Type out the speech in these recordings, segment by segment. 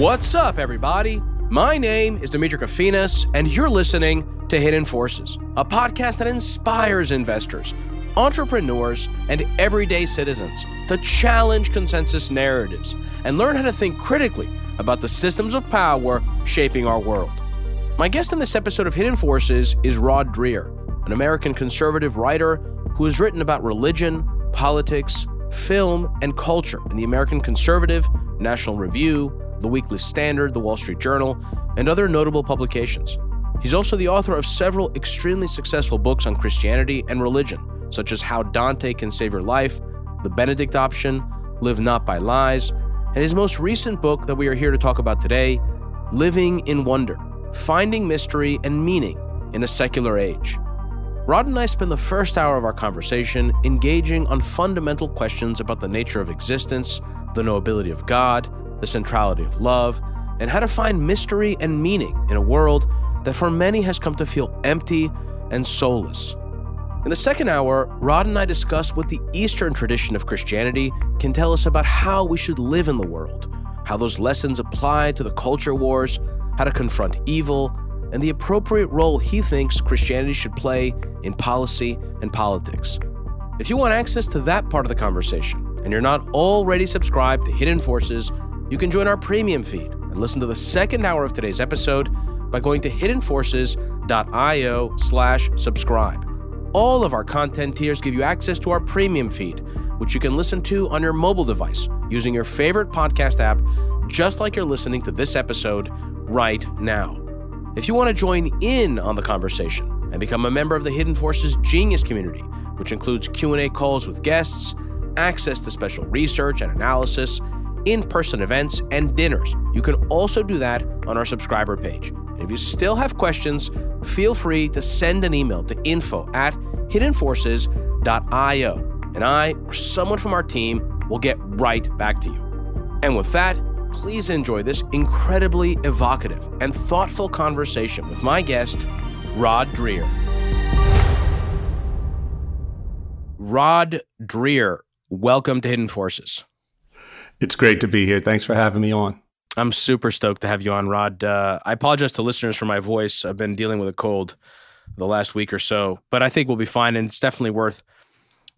What's up, everybody? My name is Demetri Kofinas, and you're listening to Hidden Forces, a podcast that inspires investors, entrepreneurs, and everyday citizens to challenge consensus narratives and learn how to think critically about the systems of power shaping our world. My guest in this episode of Hidden Forces is Rod Dreher, an American conservative writer who has written about religion, politics, film, and culture in the American Conservative, National Review, The Weekly Standard, The Wall Street Journal, and other notable publications. He's also the author of several extremely successful books on Christianity and religion, such as How Dante Can Save Your Life, The Benedict Option, Live Not by Lies, and his most recent book that we are here to talk about today, Living in Wonder, Finding Mystery and Meaning in a Secular Age. Rod and I spend the first hour of our conversation engaging on fundamental questions about the nature of existence, the knowability of God, the centrality of love, and how to find mystery and meaning in a world that for many has come to feel empty and soulless. In the second hour, Rod and I discuss what the Eastern tradition of Christianity can tell us about how we should live in the world, how those lessons apply to the culture wars, how to confront evil, and the appropriate role he thinks Christianity should play in policy and politics. If you want access to that part of the conversation, and you're not already subscribed to Hidden Forces, you can join our premium feed and listen to the second hour of today's episode by going to hiddenforces.io/subscribe. All of our content tiers give you access to our premium feed, which you can listen to on your mobile device using your favorite podcast app, just like you're listening to this episode right now. If you want to join in on the conversation and become a member of the Hidden Forces Genius community, which includes Q&A calls with guests, access to special research and analysis, in-person events, and dinners, you can also do that on our subscriber page. And if you still have questions, feel free to send an email to info@hiddenforces.io, and I or someone from our team will get right back to you. And with that, please enjoy this incredibly evocative and thoughtful conversation with my guest, Rod Dreher. Rod Dreher, welcome to Hidden Forces. It's great to be here. Thanks for having me on. I'm super stoked to have you on, Rod. I apologize to listeners for my voice. I've been dealing with a cold the last week or so, but I think we'll be fine, and it's definitely worth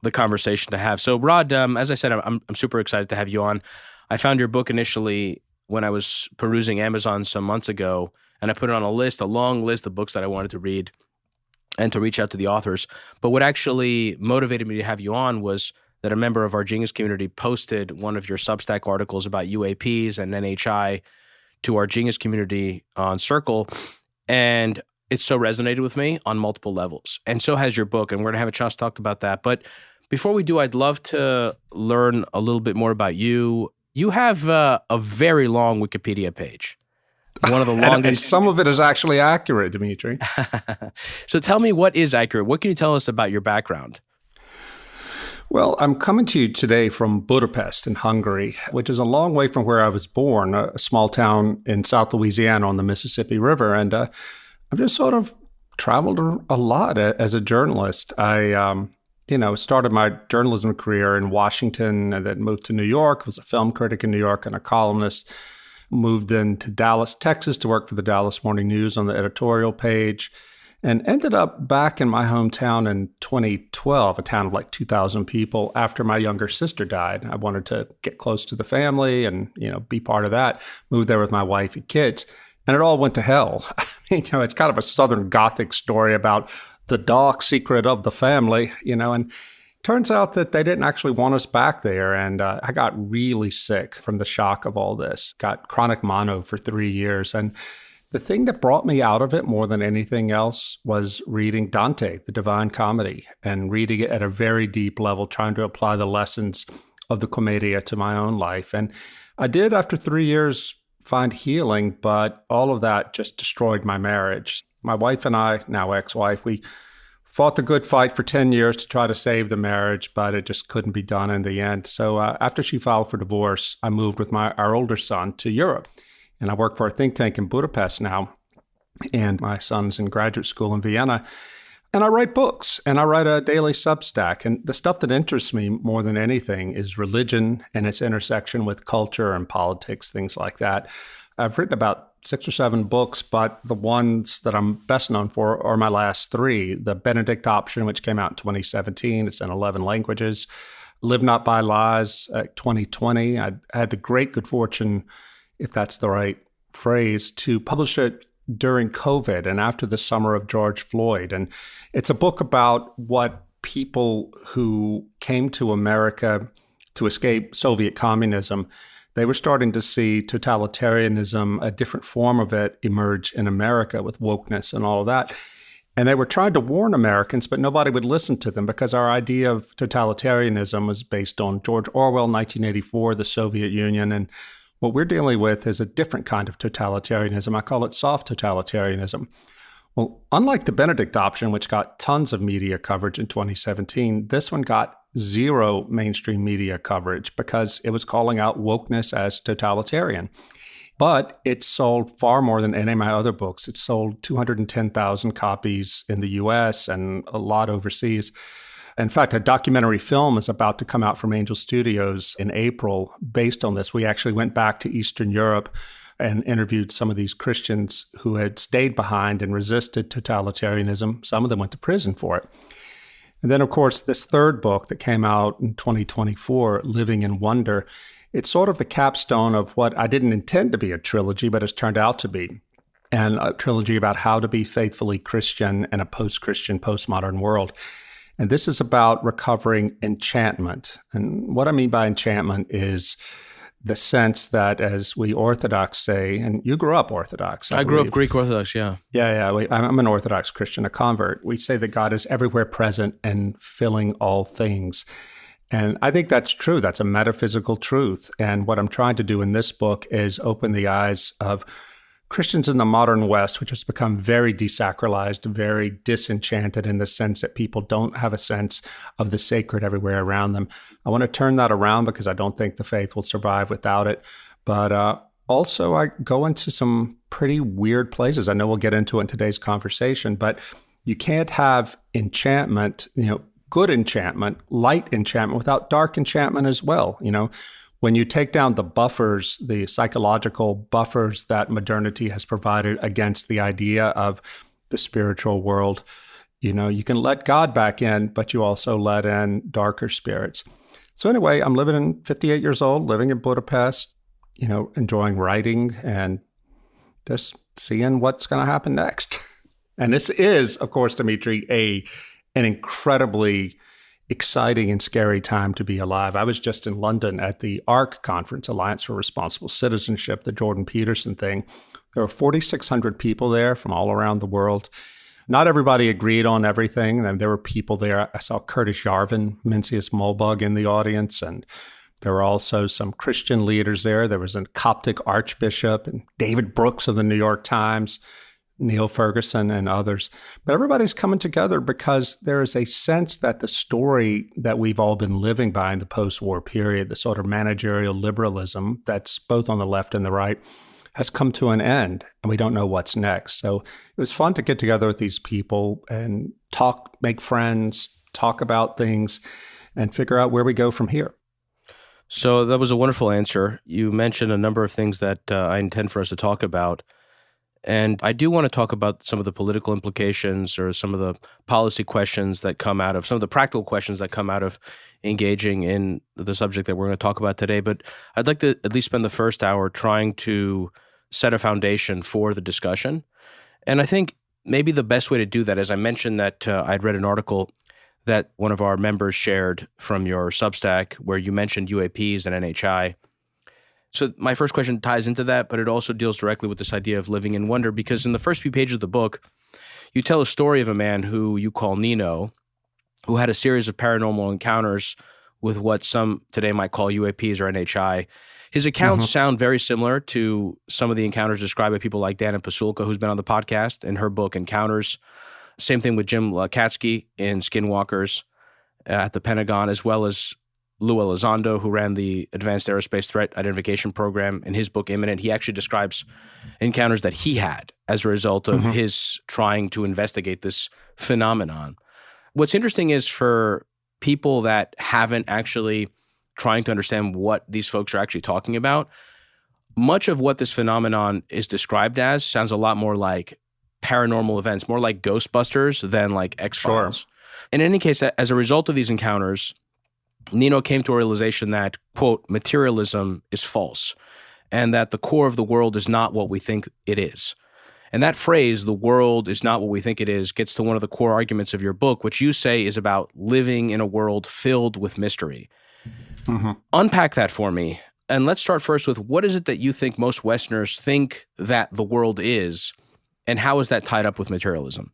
the conversation to have. So, Rod, as I said, I'm super excited to have you on. I found your book initially when I was perusing Amazon some months ago, and I put it on a long list of books that I wanted to read and to reach out to the authors. But what actually motivated me to have you on was that a member of our Genius community posted one of your Substack articles about UAPs and NHI to our Genius community on Circle, and it so resonated with me on multiple levels. And so has your book, and we're going to have a chance to talk about that. But before we do, I'd love to learn a little bit more about you. You have a very long Wikipedia page. One of the longest. And some of it is actually accurate, Demetri. So tell me, what is accurate? What can you tell us about your background? Well, I'm coming to you today from Budapest in Hungary, which is a long way from where I was born, a small town in South Louisiana on the Mississippi River. And I've just sort of traveled a lot as a journalist. I started my journalism career in Washington and then moved to New York, was a film critic in New York and a columnist. Moved then to Dallas, Texas to work for the Dallas Morning News on the editorial page, and ended up back in my hometown in 2012, a town of like 2,000 people, after my younger sister died. I wanted to get close to the family and, be part of that. Moved there with my wife and kids, and it all went to hell. It's kind of a Southern Gothic story about the dark secret of the family, and turns out that they didn't actually want us back there. And I got really sick from the shock of all this, got chronic mono for 3 years. And the thing that brought me out of it more than anything else was reading Dante, the Divine Comedy, and reading it at a very deep level, trying to apply the lessons of the Commedia to my own life. And I did, after 3 years, find healing, but all of that just destroyed my marriage. My wife and I, now ex-wife, we fought the good fight for 10 years to try to save the marriage, but it just couldn't be done in the end. So after she filed for divorce, I moved with our older son to Europe. And I work for a think tank in Budapest now. And my son's in graduate school in Vienna. And I write books, and I write a daily Substack. And the stuff that interests me more than anything is religion and its intersection with culture and politics, things like that. I've written about 6 or 7 books, but the ones that I'm best known for are my last 3. The Benedict Option, which came out in 2017. It's in 11 languages. Live Not by Lies, 2020. I had the great good fortune, if that's the right phrase, to publish it during COVID and after the summer of George Floyd. And it's a book about what people who came to America to escape Soviet communism, they were starting to see totalitarianism, a different form of it, emerge in America with wokeness and all of that. And they were trying to warn Americans, but nobody would listen to them because our idea of totalitarianism was based on George Orwell, 1984, the Soviet Union. And what we're dealing with is a different kind of totalitarianism. I call it soft totalitarianism. Well, unlike the Benedict Option, which got tons of media coverage in 2017, this one got 0 mainstream media coverage because it was calling out wokeness as totalitarian. But it sold far more than any of my other books. It sold 210,000 copies in the US and a lot overseas. In fact, a documentary film is about to come out from Angel Studios in April based on this. We actually went back to Eastern Europe and interviewed some of these Christians who had stayed behind and resisted totalitarianism. Some of them went to prison for it. And then, of course, this third book that came out in 2024, Living in Wonder, it's sort of the capstone of what I didn't intend to be a trilogy, but has turned out to be. And a trilogy about how to be faithfully Christian in a post-Christian, postmodern world. And this is about recovering enchantment. And what I mean by enchantment is the sense that, as we Orthodox say, and you grew up Orthodox. I grew up Greek Orthodox, yeah. I'm an Orthodox Christian, a convert. We say that God is everywhere present and filling all things. And I think that's true. That's a metaphysical truth. And what I'm trying to do in this book is open the eyes of Christians in the modern West, which has become very desacralized, very disenchanted in the sense that people don't have a sense of the sacred everywhere around them. I want to turn that around because I don't think the faith will survive without it. But also, I go into some pretty weird places. I know we'll get into it in today's conversation, but you can't have enchantment, good enchantment, light enchantment without dark enchantment as well, When you take down the buffers, the psychological buffers that modernity has provided against the idea of the spiritual world, you can let God back in, but you also let in darker spirits. So anyway, I'm 58 years old, living in Budapest, enjoying writing and just seeing what's going to happen next. And this is, of course, Demetri, an incredibly exciting and scary time to be alive. I was just in London at the ARC conference, Alliance for Responsible Citizenship, the Jordan Peterson thing. There were 4,600 people there from all around the world. Not everybody agreed on everything. And there were people there. I saw Curtis Yarvin, Mencius Mulbug in the audience, and there were also some Christian leaders there. There was a Coptic archbishop and David Brooks of the New York Times, Neil Ferguson, and others. But everybody's coming together because there is a sense that the story that we've all been living by in the post-war period, the sort of managerial liberalism that's both on the left and the right, has come to an end, and we don't know what's next. So it was fun to get together with these people and talk, make friends, talk about things, and figure out where we go from here. So that was a wonderful answer. You mentioned a number of things that I intend for us to talk about. And I do want to talk about some of the political implications or some of the policy questions that come out of, some of the practical questions that come out of engaging in the subject that we're going to talk about today. But I'd like to at least spend the first hour trying to set a foundation for the discussion. And I think maybe the best way to do that is I mentioned that I'd read an article that one of our members shared from your Substack where you mentioned UAPs and NHI. So my first question ties into that, but it also deals directly with this idea of living in wonder, because in the first few pages of the book, you tell a story of a man who you call Nino, who had a series of paranormal encounters with what some today might call UAPs or NHI. His accounts sound very similar to some of the encounters described by people like Dana Pasulka, who's been on the podcast in her book Encounters. Same thing with Jim Lakatsky in Skinwalkers at the Pentagon, as well as Lou Elizondo, who ran the Advanced Aerospace Threat Identification Program. In his book, Imminent, he actually describes encounters that he had as a result of his trying to investigate this phenomenon. What's interesting is for people that haven't actually trying to understand what these folks are actually talking about, much of what this phenomenon is described as sounds a lot more like paranormal events, more like Ghostbusters than like X-Files. Sure. In any case, as a result of these encounters, Nino came to a realization that, quote, materialism is false, and that the core of the world is not what we think it is. And that phrase, the world is not what we think it is, gets to one of the core arguments of your book, which you say is about living in a world filled with mystery. Unpack that for me. And let's start first with, what is it that you think most Westerners think that the world is, and how is that tied up with materialism?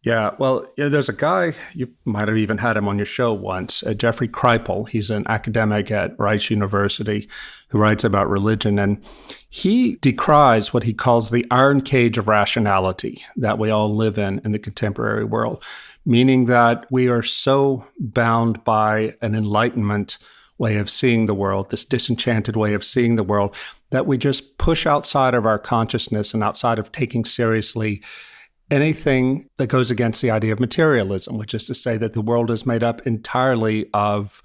Yeah, well, there's a guy, you might have even had him on your show once, Jeffrey Kripal. He's an academic at Rice University who writes about religion, and he decries what he calls the iron cage of rationality that we all live in the contemporary world, meaning that we are so bound by an Enlightenment way of seeing the world, this disenchanted way of seeing the world, that we just push outside of our consciousness and outside of taking seriously anything that goes against the idea of materialism, which is to say that the world is made up entirely of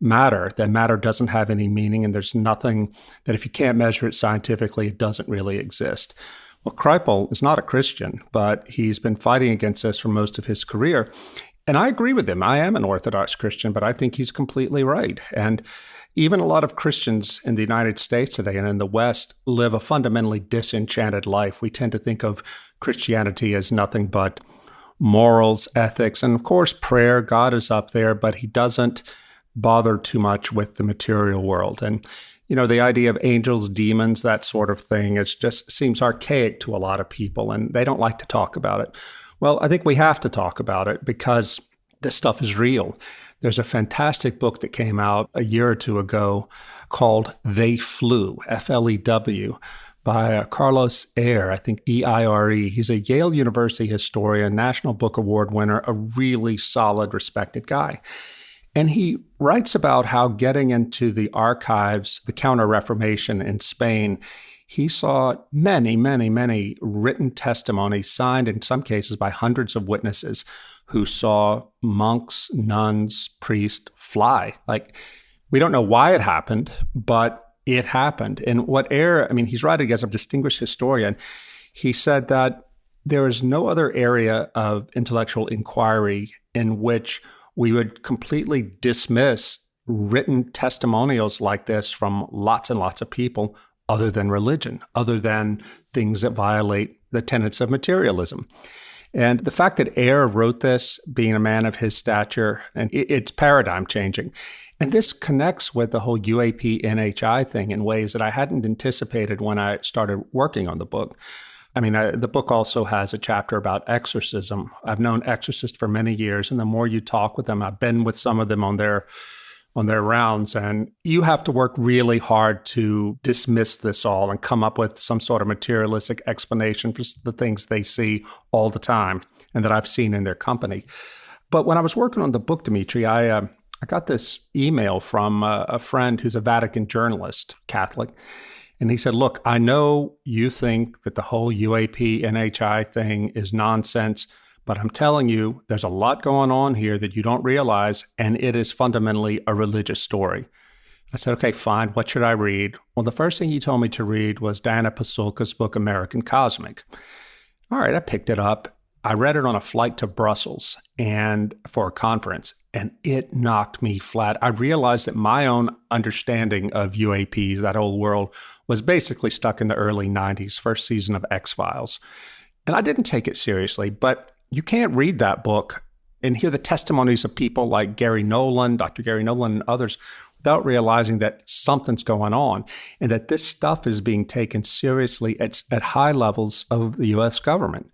matter, that matter doesn't have any meaning, and there's nothing that if you can't measure it scientifically, it doesn't really exist. Well, Kripal is not a Christian, but he's been fighting against this for most of his career. And I agree with him. I am an Orthodox Christian, but I think he's completely right. And even a lot of Christians in the United States today and in the West live a fundamentally disenchanted life. We tend to think of Christianity as nothing but morals, ethics, and of course prayer. God is up there, but he doesn't bother too much with the material world. And, the idea of angels, demons, that sort of thing, it just seems archaic to a lot of people, and they don't like to talk about it. Well, I think we have to talk about it because this stuff is real. There's a fantastic book that came out a year or two ago called They Flew, F-L-E-W, by Carlos Eire, I think E-I-R-E. He's a Yale University historian, National Book Award winner, a really solid, respected guy. And he writes about how getting into the archives, the Counter-Reformation in Spain, he saw many, many, many written testimonies signed in some cases by hundreds of witnesses who saw monks, nuns, priests fly. Like, we don't know why it happened, but it happened. And what Eire, he's writing as a distinguished historian. He said that there is no other area of intellectual inquiry in which we would completely dismiss written testimonials like this from lots and lots of people other than religion, other than things that violate the tenets of materialism. And the fact that Eire wrote this, being a man of his stature, and it's paradigm changing. And this connects with the whole UAP NHI thing in ways that I hadn't anticipated when I started working on the book. The book also has a chapter about exorcism. I've known exorcists for many years, and the more you talk with them, I've been with some of them on their rounds, and you have to work really hard to dismiss this all and come up with some sort of materialistic explanation for the things they see all the time and that I've seen in their company. But when I was working on the book, Demetri, I got this email from a friend who's a Vatican journalist, Catholic, and he said, look, I know you think that the whole UAP NHI thing is nonsense, but I'm telling you, there's a lot going on here that you don't realize, and it is fundamentally a religious story. I said, okay, fine. What should I read? Well, the first thing he told me to read was Diana Pasulka's book, American Cosmic. All right, I picked it up. I read it on a flight to Brussels and for a conference, and it knocked me flat. I realized that my own understanding of UAPs, that whole world, was basically stuck in the early 90s, first season of X-Files. And I didn't take it seriously, but you can't read that book and hear the testimonies of people like Gary Nolan, Dr. Gary Nolan, and others without realizing that something's going on and that this stuff is being taken seriously at high levels of the U.S. government.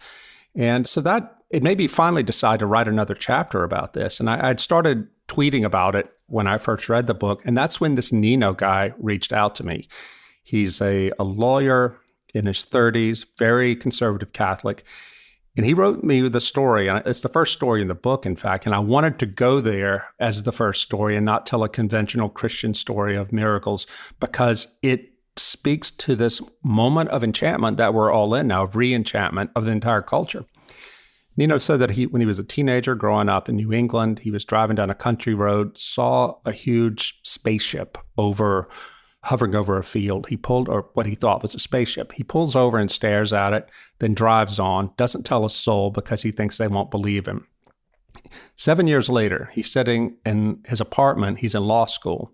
And so that it made me finally decide to write another chapter about this. And I'd started tweeting about it when I first read the book. And that's when this Nino guy reached out to me. He's a lawyer in his 30s, very conservative Catholic. And he wrote me the story, and it's the first story in the book, in fact, and I wanted to go there as the first story and not tell a conventional Christian story of miracles because it speaks to this moment of enchantment that we're all in now, of re-enchantment of the entire culture. Nino said that when he was a teenager growing up in New England, he was driving down a country road, saw a huge spaceship hovering over a field. He pulled, or what he thought was a spaceship. He pulls over and stares at it, then drives on, doesn't tell a soul because he thinks they won't believe him. 7 years later, he's sitting in his apartment. He's in law school,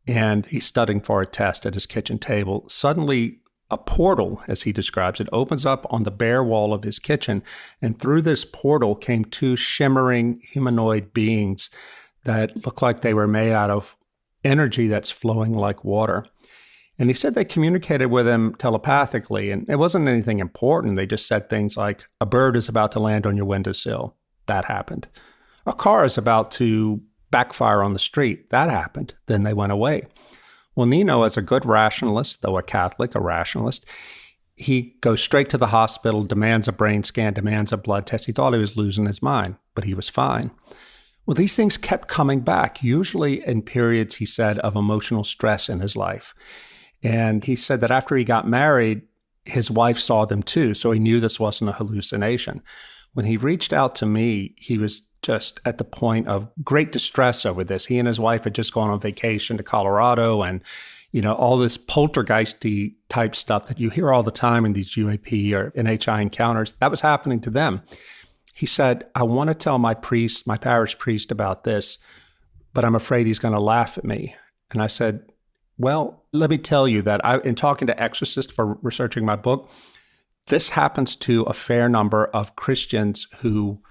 and he's studying for a test at his kitchen table. Suddenly, a portal, as he describes it, opens up on the bare wall of his kitchen, and through this portal came two shimmering humanoid beings that looked like they were made out of energy that's flowing like water. And he said they communicated with him telepathically, and it wasn't anything important. They just said things like, a bird is about to land on your windowsill. That happened. A car is about to backfire on the street. That happened. Then they went away. Well, Nino, as a good rationalist, though a Catholic, a rationalist, he goes straight to the hospital, demands a brain scan, demands a blood test. He thought he was losing his mind, but he was fine. Well, these things kept coming back, usually in periods, he said, of emotional stress in his life. And he said that after he got married, his wife saw them too, so he knew this wasn't a hallucination. When he reached out to me, he was just at the point of great distress over this. He and his wife had just gone on vacation to Colorado, and all this poltergeisty type stuff that you hear all the time in these UAP or NHI encounters, that was happening to them. He said, I want to tell my parish priest about this, but I'm afraid he's going to laugh at me. And I said, well, let me tell you that in talking to exorcists for researching my book, this happens to a fair number of Christians who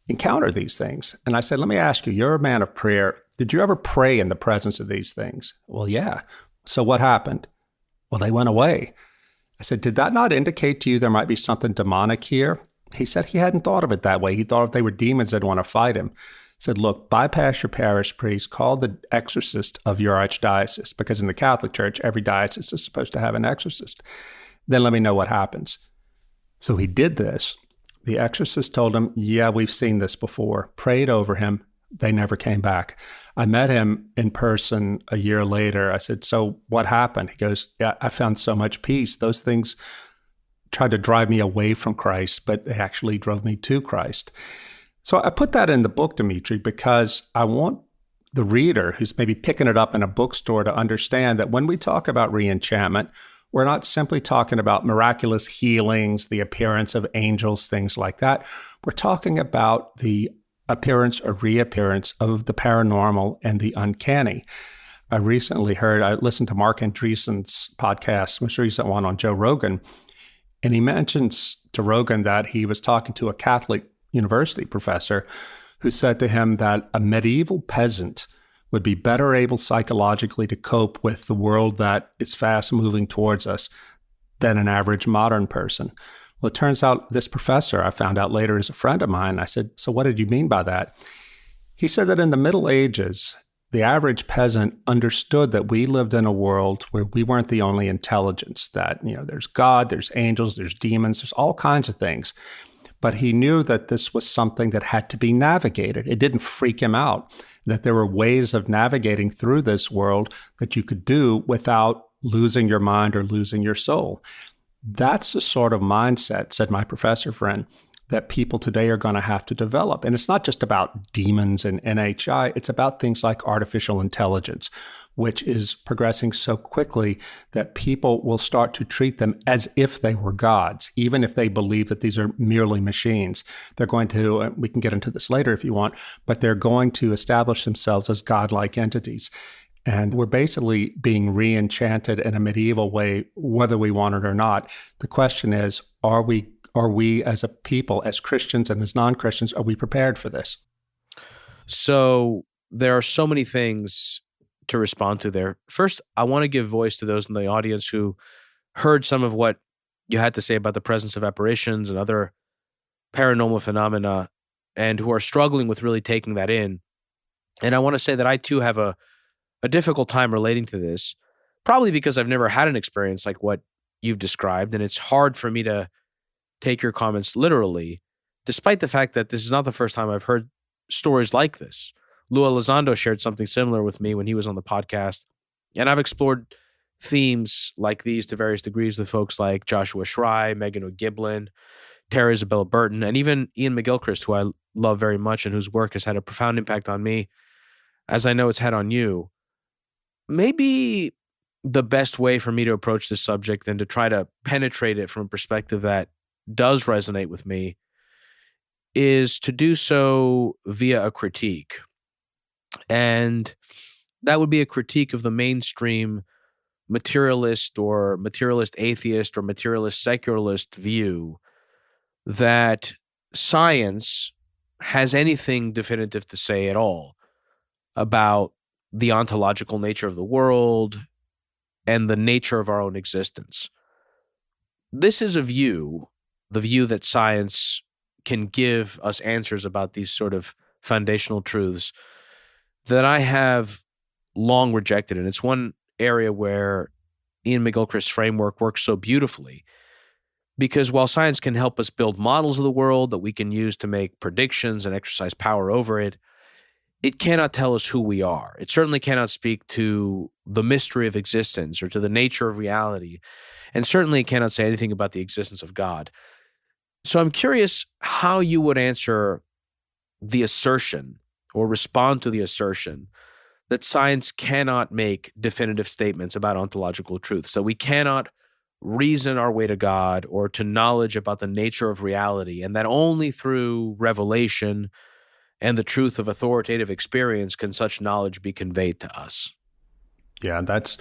encounter these things. And I said, let me ask you, you're a man of prayer. Did you ever pray in the presence of these things? Well, yeah. So what happened? Well, they went away. I said, did that not indicate to you there might be something demonic here? He said he hadn't thought of it that way. He thought if they were demons, they'd want to fight him. I said, look, bypass your parish priest, call the exorcist of your archdiocese, because in the Catholic Church, every diocese is supposed to have an exorcist. Then let me know what happens. So he did this. The exorcist told him, yeah, we've seen this before, prayed over him. They never came back. I met him in person a year later. I said, so what happened? He goes, yeah, I found so much peace. Those things tried to drive me away from Christ, but they actually drove me to Christ. So I put that in the book, Demetri, because I want the reader who's maybe picking it up in a bookstore to understand that when we talk about re-enchantment, we're not simply talking about miraculous healings, the appearance of angels, things like that. We're talking about the appearance or reappearance of the paranormal and the uncanny. I listened to Mark Andreessen's podcast, most recent one on Joe Rogan, and he mentions to Rogan that he was talking to a Catholic university professor who said to him that a medieval peasant would be better able psychologically to cope with the world that is fast moving towards us than an average modern person. Well, it turns out this professor, I found out later, is a friend of mine. I said, so what did you mean by that? He said that in the Middle Ages, the average peasant understood that we lived in a world where we weren't the only intelligence, that, there's God, there's angels, there's demons, there's all kinds of things. But he knew that this was something that had to be navigated. It didn't freak him out, that there were ways of navigating through this world that you could do without losing your mind or losing your soul. That's the sort of mindset, said my professor friend, that people today are going to have to develop. And it's not just about demons and NHI, it's about things like artificial intelligence, which is progressing so quickly that people will start to treat them as if they were gods, even if they believe that these are merely machines. They're going to, we can get into this later if you want, but they're going to establish themselves as godlike entities. And we're basically being re-enchanted in a medieval way, whether we want it or not. The question is, are we as a people, as Christians and as non-Christians, are we prepared for this? So there are so many things to respond to there. First, I want to give voice to those in the audience who heard some of what you had to say about the presence of apparitions and other paranormal phenomena and who are struggling with really taking that in. And I want to say that I too have a difficult time relating to this, probably because I've never had an experience like what you've described, and it's hard for me to take your comments literally, despite the fact that this is not the first time I've heard stories like this. Lua Elizondo shared something similar with me when he was on the podcast, and I've explored themes like these to various degrees with folks like Joshua Schrei, Megan O'Giblin, Tara Isabella Burton, and even Ian McGilchrist, who I love very much and whose work has had a profound impact on me, as I know it's had on you. Maybe the best way for me to approach this subject and to try to penetrate it from a perspective that does resonate with me is to do so via a critique. And that would be a critique of the mainstream materialist or materialist atheist or materialist secularist view that science has anything definitive to say at all about the ontological nature of the world and the nature of our own existence. This is a view, the view that science can give us answers about these sort of foundational truths, that I have long rejected. And it's one area where Ian McGilchrist's framework works so beautifully. Because while science can help us build models of the world that we can use to make predictions and exercise power over it, it cannot tell us who we are. It certainly cannot speak to the mystery of existence or to the nature of reality, and certainly it cannot say anything about the existence of God. So I'm curious how you would answer the assertion or respond to the assertion that science cannot make definitive statements about ontological truth. So we cannot reason our way to God or to knowledge about the nature of reality, and that only through revelation and the truth of authoritative experience can such knowledge be conveyed to us. Yeah, it's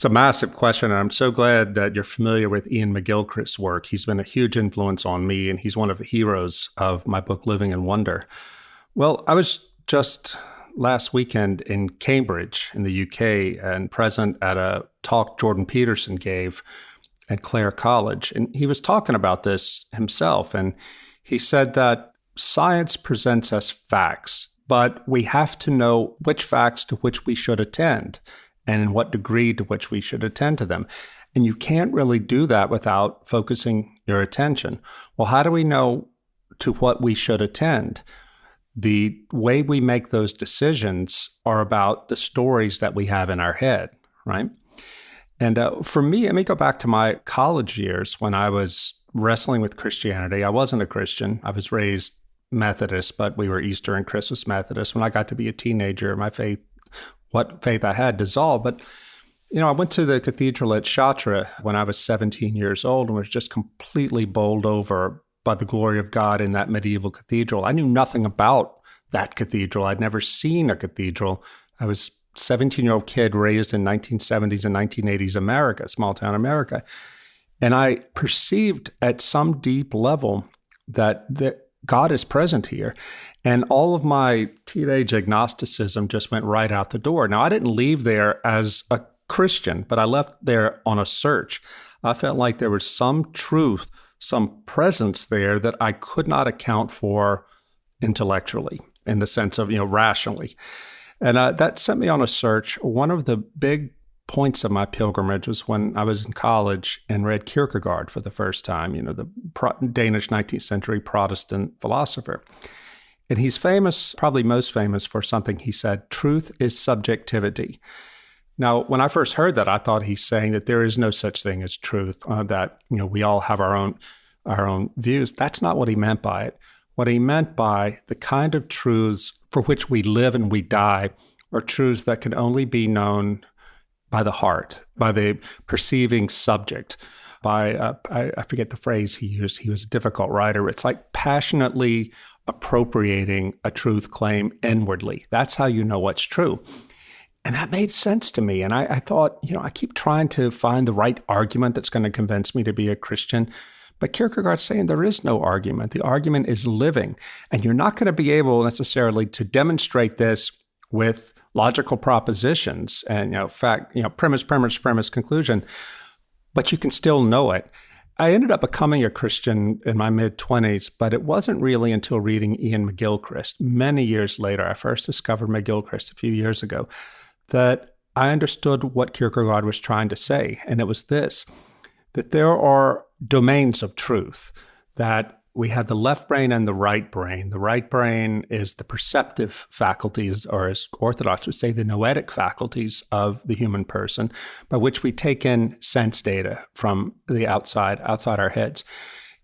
a massive question, and I'm so glad that you're familiar with Ian McGilchrist's work. He's been a huge influence on me, and he's one of the heroes of my book, Living in Wonder. Well, I was just last weekend in Cambridge in the UK and present at a talk Jordan Peterson gave at Clare College. And he was talking about this himself. And he said that science presents us facts, but we have to know which facts to which we should attend and in what degree to which we should attend to them. And you can't really do that without focusing your attention. Well, how do we know to what we should attend? The way we make those decisions are about the stories that we have in our head, right? And for me, let me go back to my college years when I was wrestling with Christianity. I wasn't a Christian. I was raised Methodist, but we were Easter and Christmas Methodist. When I got to be a teenager, my faith, what faith I had, dissolved. But, I went to the cathedral at Chartres when I was 17 years old and was just completely bowled over by the glory of God in that medieval cathedral. I knew nothing about that cathedral. I'd never seen a cathedral. I was a 17-year-old kid raised in 1970s and 1980s America, small town America. And I perceived at some deep level that God is present here. And all of my teenage agnosticism just went right out the door. Now, I didn't leave there as a Christian, but I left there on a search. I felt like there was some truth, some presence there that I could not account for intellectually, in the sense of, rationally. And that sent me on a search. One of the big points of my pilgrimage was when I was in college and read Kierkegaard for the first time, the Danish 19th century Protestant philosopher. And he's famous, probably most famous for something he said, truth is subjectivity. Now, when I first heard that, I thought he's saying that there is no such thing as truth, that, we all have our own views. That's not what he meant by it. What he meant by the kind of truths for which we live and we die are truths that can only be known by the heart, by the perceiving subject, by, I forget the phrase he used. He was a difficult writer. It's like passionately appropriating a truth claim inwardly. That's how you know what's true. And that made sense to me. And I thought, I keep trying to find the right argument that's going to convince me to be a Christian. But Kierkegaard's saying there is no argument. The argument is living. And you're not going to be able necessarily to demonstrate this with logical propositions and, premise, conclusion, but you can still know it. I ended up becoming a Christian in my mid-20s, but it wasn't really until reading Ian McGilchrist many years later. I first discovered McGilchrist a few years ago, that I understood what Kierkegaard was trying to say. And it was this, that there are domains of truth that We have the left brain and the right brain. The right brain is the perceptive faculties, or as Orthodox would say, the noetic faculties of the human person, by which we take in sense data from the outside our heads.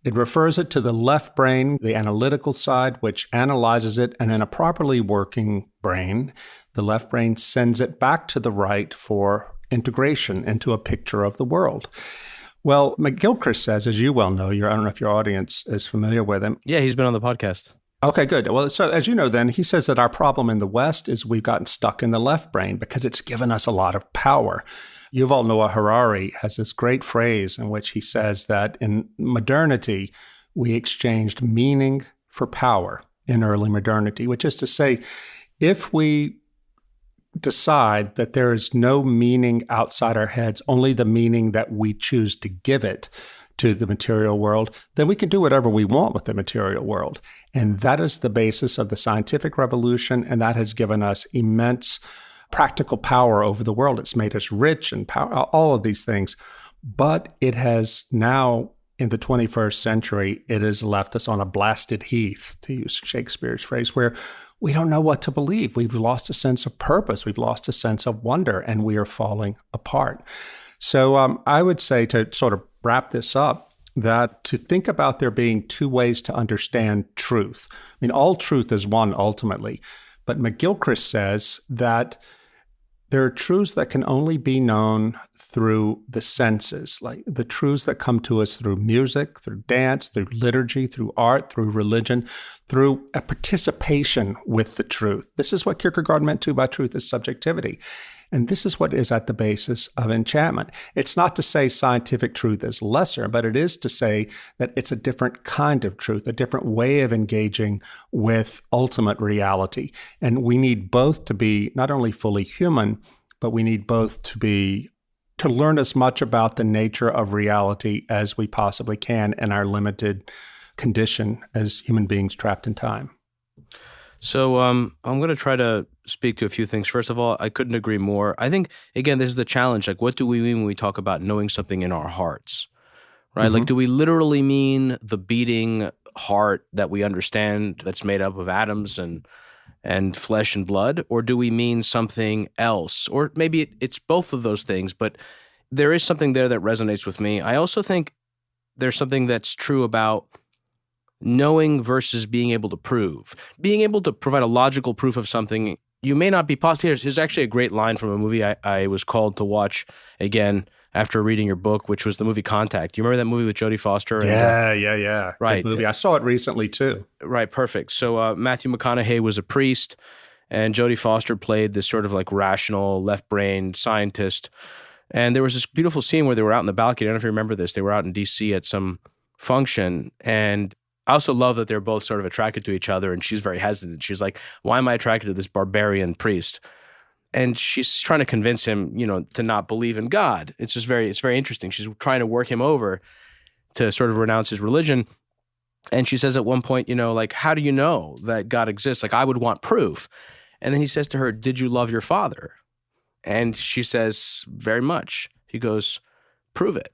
It refers it to the left brain, the analytical side, which analyzes it, and in a properly working brain, the left brain sends it back to the right for integration into a picture of the world. Well, McGilchrist says, as you well know, I don't know if your audience is familiar with him. Yeah, he's been on the podcast. Okay, good. Well, so as you know, then, he says that our problem in the West is we've gotten stuck in the left brain because it's given us a lot of power. Yuval Noah Harari has this great phrase in which he says that in modernity, we exchanged meaning for power in early modernity, which is to say, if we decide that there is no meaning outside our heads, only the meaning that we choose to give it to the material world, then we can do whatever we want with the material world. And that is the basis of the scientific revolution, and that has given us immense practical power over the world. It's made us rich and all of these things. But it has now, in the 21st century, it has left us on a blasted heath, to use Shakespeare's phrase, where we don't know what to believe. We've lost a sense of purpose. We've lost a sense of wonder, and we are falling apart. So I would say, to sort of wrap this up, that to think about there being two ways to understand truth. I mean, all truth is one ultimately, but McGilchrist says that there are truths that can only be known through the senses, like the truths that come to us through music, through dance, through liturgy, through art, through religion, through a participation with the truth. This is what Kierkegaard meant too by truth is subjectivity. And this is what is at the basis of enchantment. It's not to say scientific truth is lesser, but it is to say that it's a different kind of truth, a different way of engaging with ultimate reality. And we need both to be not only fully human, but we need both to learn as much about the nature of reality as we possibly can in our limited condition as human beings trapped in time. So I'm going to try to speak to a few things. First of all, I couldn't agree more. I think, again, this is the challenge. Like, what do we mean when we talk about knowing something in our hearts, right? Mm-hmm. Like, do we literally mean the beating heart that we understand that's made up of atoms and flesh and blood? Or do we mean something else? Or maybe it's both of those things, but there is something there that resonates with me. I also think there's something that's true about knowing versus being able to prove. Being able to provide a logical proof of something, you may not be possible. There's actually a great line from a movie I was called to watch again after reading your book, which was the movie Contact. You remember that movie with Jodie Foster? Yeah. Right. Good movie. I saw it recently too. Right, perfect. So Matthew McConaughey was a priest, and Jodie Foster played this sort of like rational, left-brained scientist. And there was this beautiful scene where they were out in the balcony. I don't know if you remember this. They were out in D.C. at some function, and I also love that they're both sort of attracted to each other, and she's very hesitant. She's like, why am I attracted to this barbarian priest? And she's trying to convince him, to not believe in God. It's very interesting. She's trying to work him over to sort of renounce his religion. And she says at one point, like, how do you know that God exists? Like, I would want proof. And then he says to her, did you love your father? And she says, very much. He goes, prove it.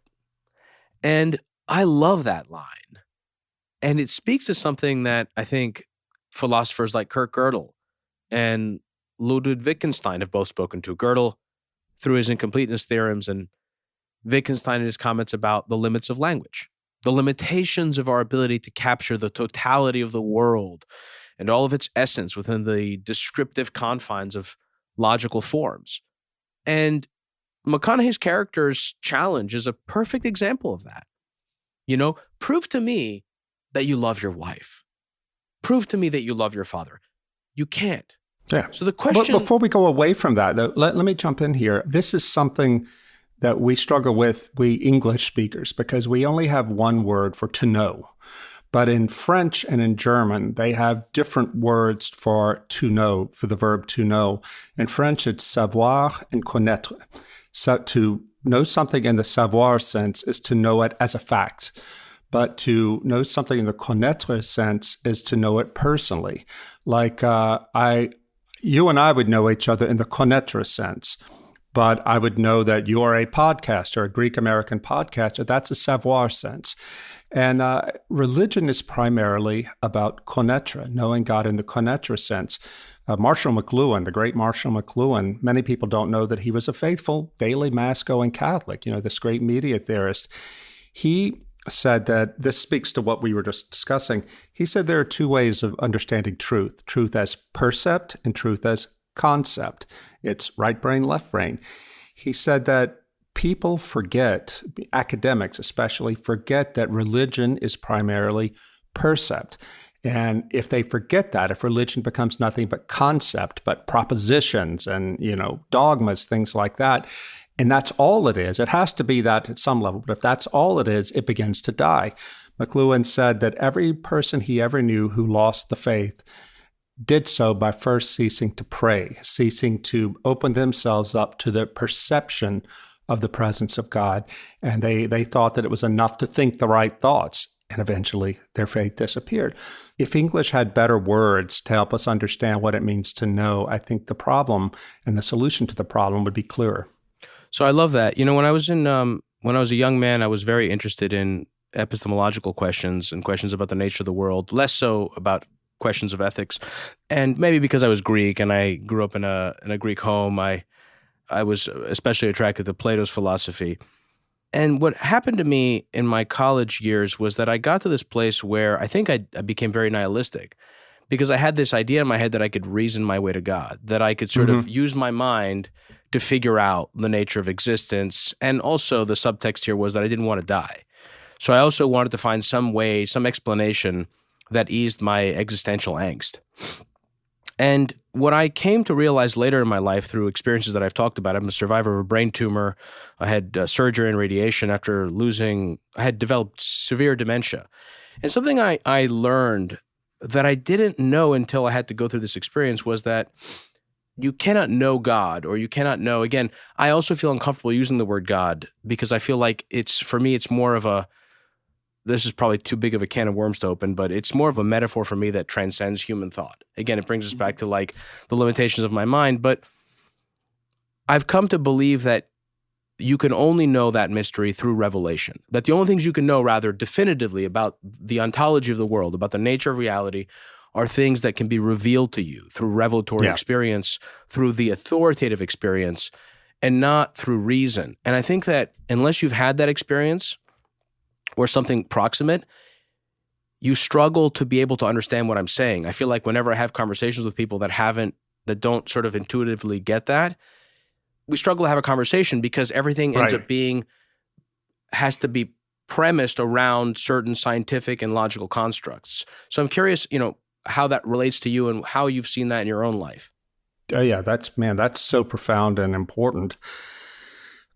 And I love that line. And it speaks to something that I think philosophers like Kurt Gödel and Ludwig Wittgenstein have both spoken to. Gödel through his incompleteness theorems, and Wittgenstein in his comments about the limits of language, the limitations of our ability to capture the totality of the world and all of its essence within the descriptive confines of logical forms. And McConaughey's character's challenge is a perfect example of that. Prove to me that you love your wife. Prove to me that you love your father. You can't. Yeah. So the question... But before we go away from that, though, let me jump in here. This is something that we struggle with, we English speakers, because we only have one word for to know. But in French and in German, they have different words for to know, for the verb to know. In French, it's savoir and connaître. So to know something in the savoir sense is to know it as a fact. But to know something in the connaître sense is to know it personally. Like you and I would know each other in the connaître sense, but I would know that you're a podcaster, a Greek-American podcaster. That's a savoir sense. And religion is primarily about connaître, knowing God in the connaître sense. Marshall McLuhan, the great Marshall McLuhan, many people don't know that he was a faithful daily Mass-going Catholic, this great media theorist. He said that this speaks to what we were just discussing. He said there are two ways of understanding truth as percept and truth as concept. It's right brain, left brain. He said that people forget, academics especially, forget that religion is primarily percept. And if they forget that, if religion becomes nothing but concept, but propositions and, dogmas, things like that, and that's all it is, it has to be that at some level, but if that's all it is, it begins to die. McLuhan said that every person he ever knew who lost the faith did so by first ceasing to pray, ceasing to open themselves up to the perception of the presence of God. And they thought that it was enough to think the right thoughts. And eventually their faith disappeared. If English had better words to help us understand what it means to know, I think the problem and the solution to the problem would be clearer. So I love that. When I was when I was a young man, I was very interested in epistemological questions and questions about the nature of the world, less so about questions of ethics. And maybe because I was Greek and I grew up in a Greek home, I was especially attracted to Plato's philosophy. And what happened to me in my college years was that I got to this place where I think I became very nihilistic, because I had this idea in my head that I could reason my way to God, that I could sort of use my mind to figure out the nature of existence. And also the subtext here was that I didn't want to die. So I also wanted to find some way, some explanation that eased my existential angst. And what I came to realize later in my life through experiences that I've talked about, I'm a survivor of a brain tumor. I had surgery and radiation after I had developed severe dementia. And something I learned that I didn't know until I had to go through this experience was that you cannot know God, or you cannot know, again, I also feel uncomfortable using the word God because I feel like for me, it's more of this is probably too big of a can of worms to open, but it's more of a metaphor for me that transcends human thought. Again, it brings us back to like the limitations of my mind, but I've come to believe that you can only know that mystery through revelation, that the only things you can know rather definitively about the ontology of the world, about the nature of reality, are things that can be revealed to you through revelatory experience, through the authoritative experience, and not through reason. And I think that unless you've had that experience, or something proximate, you struggle to be able to understand what I'm saying. I feel like whenever I have conversations with people that don't sort of intuitively get that, we struggle to have a conversation because everything ends up has to be premised around certain scientific and logical constructs. So I'm curious, how that relates to you and how you've seen that in your own life. Oh yeah, that's so profound and important.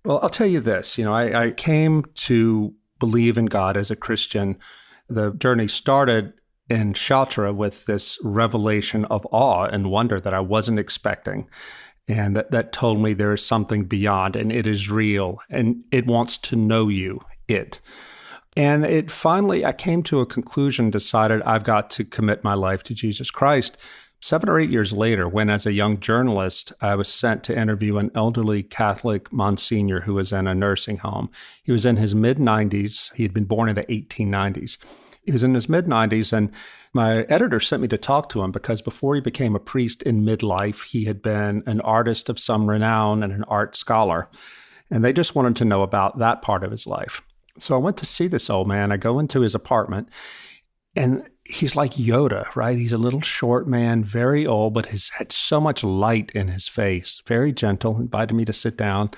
Well, I'll tell you this, I came to believe in God as a Christian. The journey started in Chartres with this revelation of awe and wonder that I wasn't expecting. And that told me there is something beyond, and it is real, and it wants to know you, And I came to a conclusion, decided I've got to commit my life to Jesus Christ. 7 or 8 years later, when as a young journalist, I was sent to interview an elderly Catholic Monsignor who was in a nursing home. He was in his mid-90s. He had been born in the 1890s. He was in his mid-90s, and my editor sent me to talk to him because before he became a priest in midlife, he had been an artist of some renown and an art scholar. And they just wanted to know about that part of his life. So I went to see this old man. I go into his apartment, and he's like Yoda, right? He's a little short man, very old, but he's had so much light in his face, very gentle, invited me to sit down.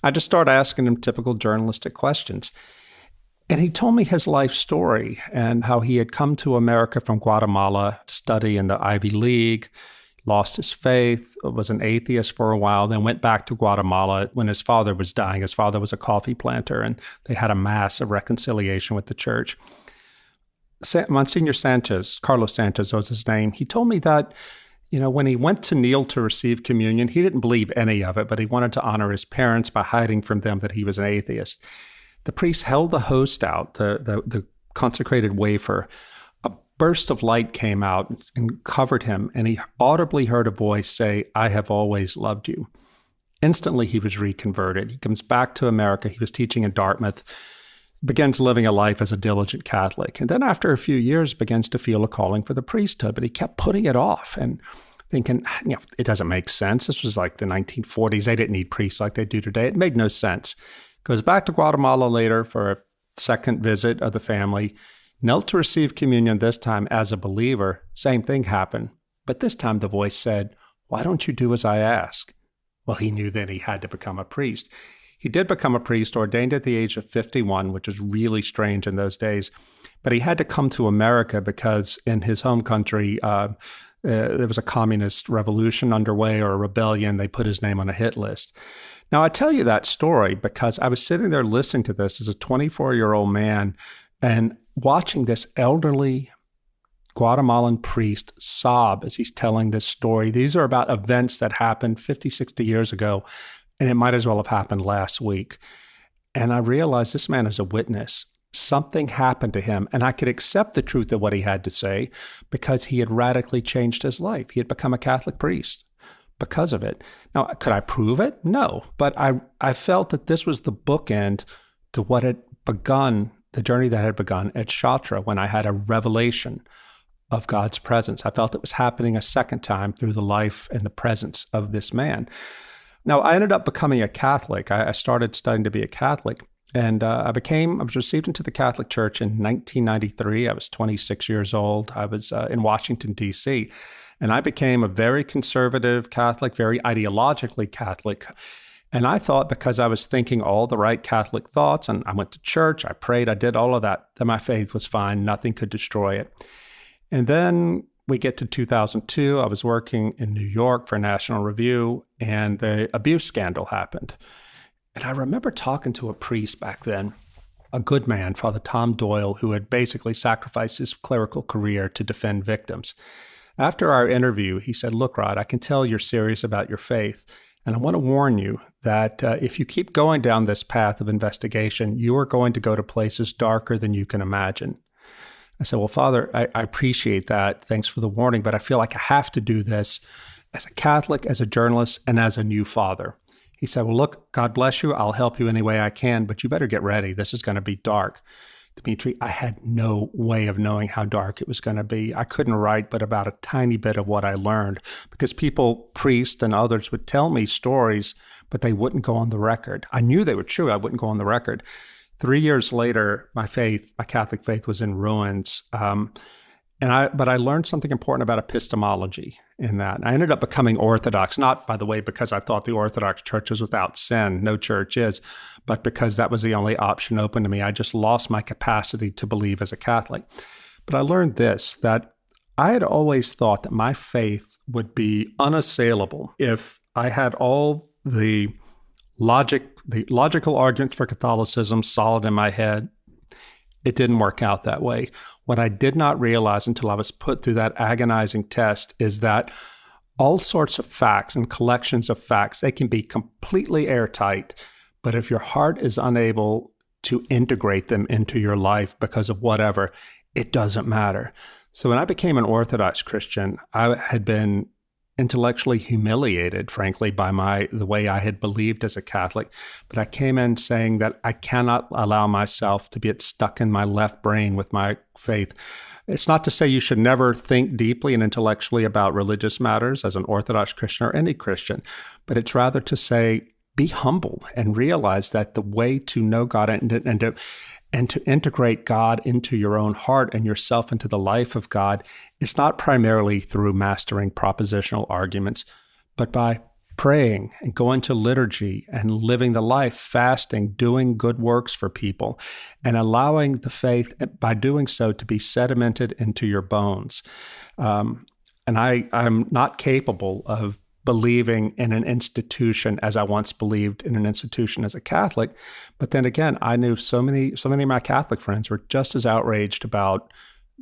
I just started asking him typical journalistic questions. And he told me his life story and how he had come to America from Guatemala to study in the Ivy League, lost his faith, was an atheist for a while, then went back to Guatemala when his father was dying. His father was a coffee planter, and they had a mass of reconciliation with the church. Monsignor Sanchez, Carlos Sanchez was his name, he told me that, when he went to kneel to receive communion, he didn't believe any of it, but he wanted to honor his parents by hiding from them that he was an atheist. The priest held the host out, the consecrated wafer. A burst of light came out and covered him, and he audibly heard a voice say, "I have always loved you." Instantly, he was reconverted. He comes back to America. He was teaching in Dartmouth. begins living a life as a diligent Catholic. And then after a few years, begins to feel a calling for the priesthood, but he kept putting it off and thinking, it doesn't make sense. This was like the 1940s. They didn't need priests like they do today. It made no sense. Goes back to Guatemala later for a second visit of the family, knelt to receive communion this time as a believer. Same thing happened. But this time the voice said, "Why don't you do as I ask?" Well, he knew then he had to become a priest. He did become a priest, ordained at the age of 51, which was really strange in those days. But he had to come to America because in his home country, there was a communist revolution underway or a rebellion. They put his name on a hit list. Now, I tell you that story because I was sitting there listening to this as a 24-year-old man and watching this elderly Guatemalan priest sob as he's telling this story. These are about events that happened 50, 60 years ago, and it might as well have happened last week. And I realized this man is a witness. Something happened to him, and I could accept the truth of what he had to say because he had radically changed his life. He had become a Catholic priest because of it. Now, could I prove it? No, but I felt that this was the bookend to what had begun, the journey that had begun at Chatra when I had a revelation of God's presence. I felt it was happening a second time through the life and the presence of this man. Now, I ended up becoming a Catholic. I started studying to be a Catholic, and I was received into the Catholic Church in 1993. I was 26 years old. I was in Washington, D.C., and I became a very conservative Catholic, very ideologically Catholic. And I thought because I was thinking all the right Catholic thoughts, and I went to church, I prayed, I did all of that my faith was fine. Nothing could destroy it. And then we get to 2002. I was working in New York for National Review, and the abuse scandal happened. And I remember talking to a priest back then, a good man, Father Tom Doyle, who had basically sacrificed his clerical career to defend victims. After our interview, he said, "Look, Rod, I can tell you're serious about your faith, and I want to warn you that if you keep going down this path of investigation, you are going to go to places darker than you can imagine." I said, "Well, Father, I appreciate that. Thanks for the warning, but I feel like I have to do this as a Catholic, as a journalist, and as a new father." He said, "Well, look, God bless you. I'll help you any way I can, but you better get ready. This is going to be dark." Demetri, I had no way of knowing how dark it was going to be. I couldn't write but about a tiny bit of what I learned because people, priests and others, would tell me stories, but they wouldn't go on the record. I knew they were true. I wouldn't go on the record. 3 years later, my Catholic faith was in ruins. But I learned something important about epistemology in that. And I ended up becoming Orthodox, not, by the way, because I thought the Orthodox Church was without sin. No church is, but because that was the only option open to me. I just lost my capacity to believe as a Catholic. But I learned this, that I had always thought that my faith would be unassailable if I had all the logical arguments for Catholicism solid in my head. It didn't work out that way. What I did not realize until I was put through that agonizing test is that all sorts of facts and collections of facts, they can be completely airtight, but if your heart is unable to integrate them into your life because of whatever, it doesn't matter. So when I became an Orthodox Christian, I had been intellectually humiliated, frankly, by the way I had believed as a Catholic. But I came in saying that I cannot allow myself to get stuck in my left brain with my faith. It's not to say you should never think deeply and intellectually about religious matters as an Orthodox Christian or any Christian, but it's rather to say, be humble and realize that the way to know God and to integrate God into your own heart and yourself into the life of God is not primarily through mastering propositional arguments, but by praying and going to liturgy and living the life, fasting, doing good works for people, and allowing the faith, by doing so, to be sedimented into your bones. And I'm not capable of believing in an institution as I once believed in an institution as a Catholic. But then again, I knew so many of my Catholic friends were just as outraged about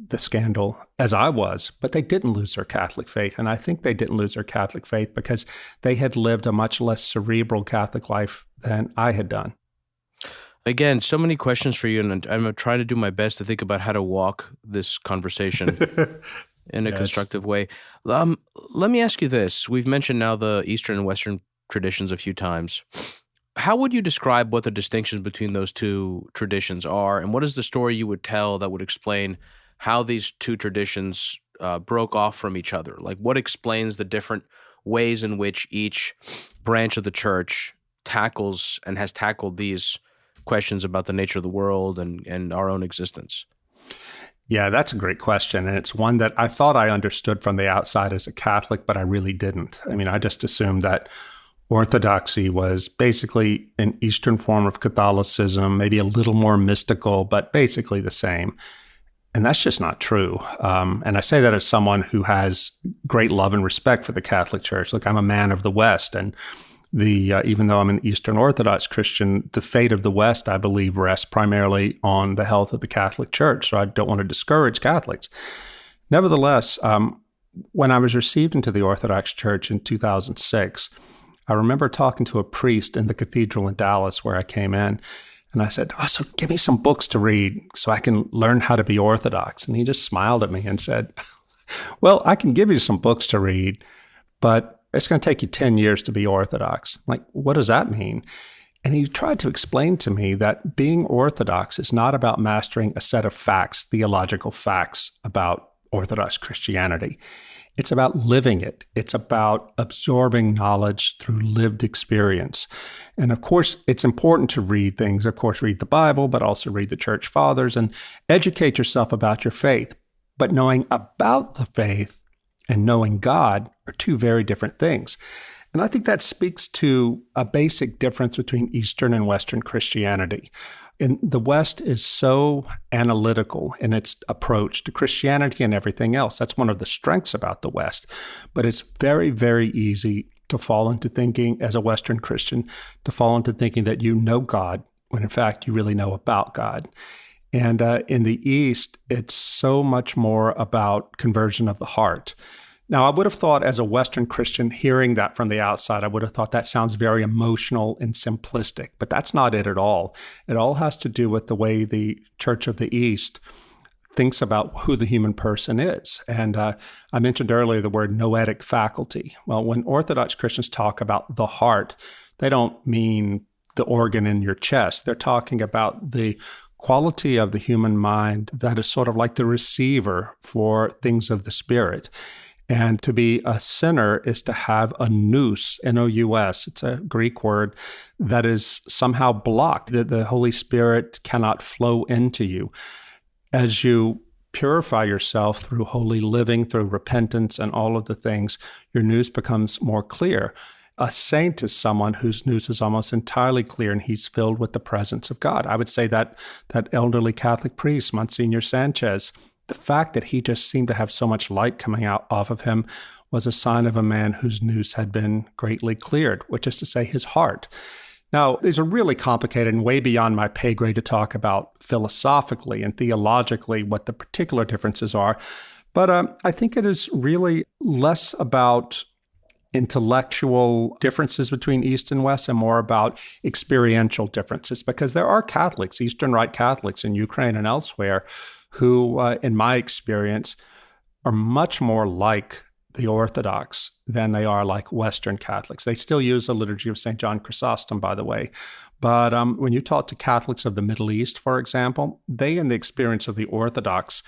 the scandal as I was, but they didn't lose their Catholic faith. And I think they didn't lose their Catholic faith because they had lived a much less cerebral Catholic life than I had done. Again, so many questions for you, and I'm trying to do my best to think about how to walk this conversation in a constructive way. Let me ask you this. We've mentioned now the Eastern and Western traditions a few times. How would you describe what the distinctions between those two traditions are, and what is the story you would tell that would explain how these two traditions broke off from each other? Like, what explains the different ways in which each branch of the church tackles and has tackled these questions about the nature of the world and our own existence? Yeah, that's a great question. And it's one that I thought I understood from the outside as a Catholic, but I really didn't. I mean, I just assumed that Orthodoxy was basically an Eastern form of Catholicism, maybe a little more mystical, but basically the same. And that's just not true. And I say that as someone who has great love and respect for the Catholic Church. Look, I'm a man of the West, and even though I'm an Eastern Orthodox Christian, the fate of the West, I believe, rests primarily on the health of the Catholic Church. So I don't want to discourage Catholics. Nevertheless, when I was received into the Orthodox Church in 2006, I remember talking to a priest in the cathedral in Dallas where I came in. And I said, "Oh, so give me some books to read so I can learn how to be Orthodox." And he just smiled at me and said, "Well, I can give you some books to read, but it's going to take you 10 years to be Orthodox." I'm like, what does that mean? And he tried to explain to me that being Orthodox is not about mastering a set of facts, theological facts about Orthodox Christianity. It's about living it. It's about absorbing knowledge through lived experience. And of course, it's important to read things. Of course, read the Bible, but also read the Church Fathers and educate yourself about your faith. But knowing about the faith and knowing God are two very different things. And I think that speaks to a basic difference between Eastern and Western Christianity. And the West is so analytical in its approach to Christianity and everything else. That's one of the strengths about the West. But it's very, very easy to fall into thinking, as a Western Christian, to fall into thinking that you know God, when in fact you really know about God. And in the East, it's so much more about conversion of the heart. Now, I would have thought as a Western Christian, hearing that from the outside, I would have thought that sounds very emotional and simplistic, but that's not it at all. It all has to do with the way the Church of the East thinks about who the human person is. And I mentioned earlier the word noetic faculty. Well, when Orthodox Christians talk about the heart, they don't mean the organ in your chest. They're talking about the quality of the human mind that is sort of like the receiver for things of the Spirit. And to be a sinner is to have a nous, N-O-U-S. It's a Greek word that is somehow blocked, that the Holy Spirit cannot flow into you. As you purify yourself through holy living, through repentance and all of the things, your nous becomes more clear. A saint is someone whose nous is almost entirely clear and he's filled with the presence of God. I would say that elderly Catholic priest, Monsignor Sanchez, the fact that he just seemed to have so much light coming out off of him was a sign of a man whose nous had been greatly cleared, which is to say his heart. Now, these are really complicated and way beyond my pay grade to talk about philosophically and theologically what the particular differences are. But I think it is really less about intellectual differences between East and West and more about experiential differences, because there are Catholics, Eastern Rite Catholics in Ukraine and elsewhere, who, in my experience, are much more like the Orthodox than they are like Western Catholics. They still use the liturgy of St. John Chrysostom, by the way. But when you talk to Catholics of the Middle East, for example, they, in the experience of the Orthodox,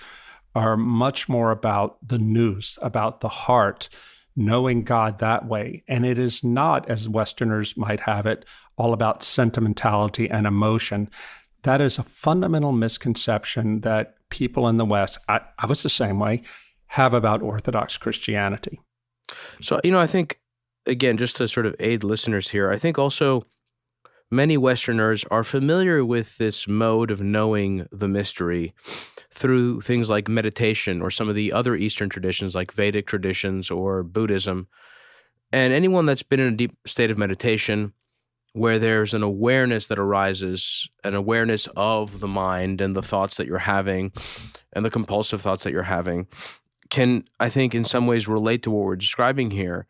are much more about the nous, about the heart, knowing God that way. And it is not, as Westerners might have it, all about sentimentality and emotion. That is a fundamental misconception that people in the West, I was the same way, have about Orthodox Christianity. So, I think, again, just to sort of aid listeners here, I think also many Westerners are familiar with this mode of knowing the mystery through things like meditation or some of the other Eastern traditions like Vedic traditions or Buddhism. And anyone that's been in a deep state of meditation where there's an awareness that arises, an awareness of the mind and the thoughts that you're having and the compulsive thoughts that you're having, can, I think, in some ways relate to what we're describing here.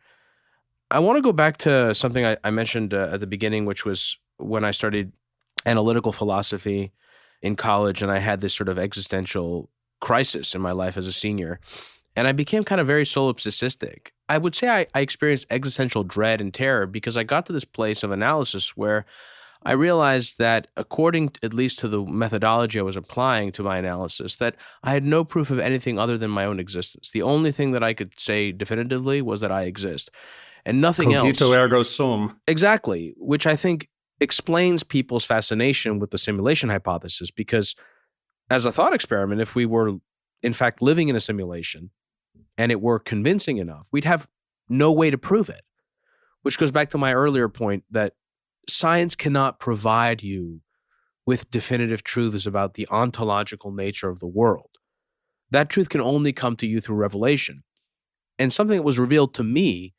I want to go back to something I mentioned at the beginning, which was when I studied analytical philosophy in college, and I had this sort of existential crisis in my life as a senior. And I became kind of very solipsistic. I would say I experienced existential dread and terror because I got to this place of analysis where I realized that according at least to the methodology I was applying to my analysis, that I had no proof of anything other than my own existence. The only thing that I could say definitively was that I exist and nothing Cogito else. ergo sum. Exactly, which I think explains people's fascination with the simulation hypothesis, because as a thought experiment, if we were in fact living in a simulation and it were convincing enough, we'd have no way to prove it, which goes back to my earlier point that science cannot provide you with definitive truths about the ontological nature of the world. That truth can only come to you through revelation. And something that was revealed to me